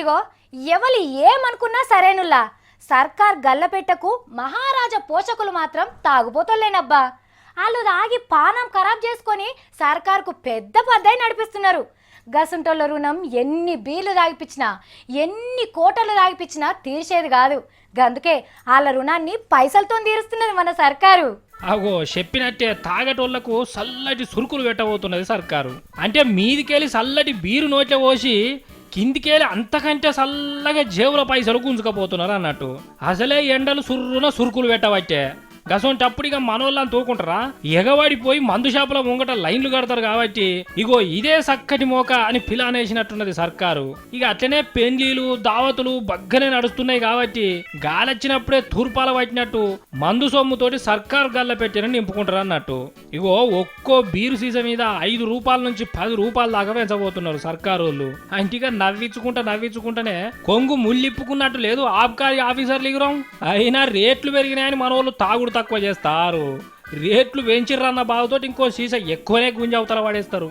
ఇగో ఎవలి ఏమనుకున్నా సరేనుల్లా సర్కార్ గల్లపెట్టకు మహారాజా పోషకులు మాత్రం తాగుపోతలేనబ్బా. వాళ్ళు తాగి పానం ఖరాబ్ చేసుకొని సర్కార్కు పెద్ద పద్దై నడిపిస్తున్నారు. గసుంటోళ్ళ రుణం ఎన్ని బీర్లు తాగిపించినా ఎన్ని కోటలు తాగిపించినా తీర్చేది కాదు. గందుకే వాళ్ళ రుణాన్ని పైసలతో తీరుస్తున్నది మన సర్కారు. అగో చెప్పినట్టే తాగటోళ్లకు చల్లటి సురుకులు పెట్టబోతున్నది సర్కారు. అంటే మీదికెళ్ళి చల్లటి బీరు నోట్ల పోసి కిందికెళ్ళి అంతకంటే చల్లగా జేబుల పైసలు గుంజుకపోతున్నారు అన్నట్టు. అసలే ఎండలు సుర్రున సురుకులు పెట్టబట్టే గసంటప్పుడు ఇక మనోళ్ళని తోకుంటారా, ఎగవాడిపోయి మందు షాపుల ముంగట లైన్లు కడతారు. కాబట్టి ఇగో ఇదే చక్కటి మోక అని పిలానేసినట్టున్నది సర్కారు. ఇక అట్లనే పెండ్లీలు దావతులు బగ్గనే నడుస్తున్నాయి. కాబట్టి గాలొచ్చినప్పుడే తూర్పాల పట్టినట్టు మందు సొమ్ముతోటి సర్కారు గల్ల పెట్టిన నింపుకుంటారు అన్నట్టు. ఇగో ఒక్కో బీరు సీస మీద 5 రూపాయల నుంచి 10 రూపాయల దాకా పెంచబోతున్నారు సర్కారు వాళ్ళు. అంటిగా నవ్వించుకుంటానే కొంగు ముళ్ళిప్పుకున్నట్టు లేదు ఆబ్కారీ ఆఫీసర్లు ఇగురం. అయినా రేట్లు పెరిగినాయని మన వాళ్ళు తాగుడు తక్కువ చేస్తారు. రేట్లు పెంచిర్రన్న బాధతోటి ఇంకో సీసా ఎక్కువనే గుంజవతల పడేస్తారు.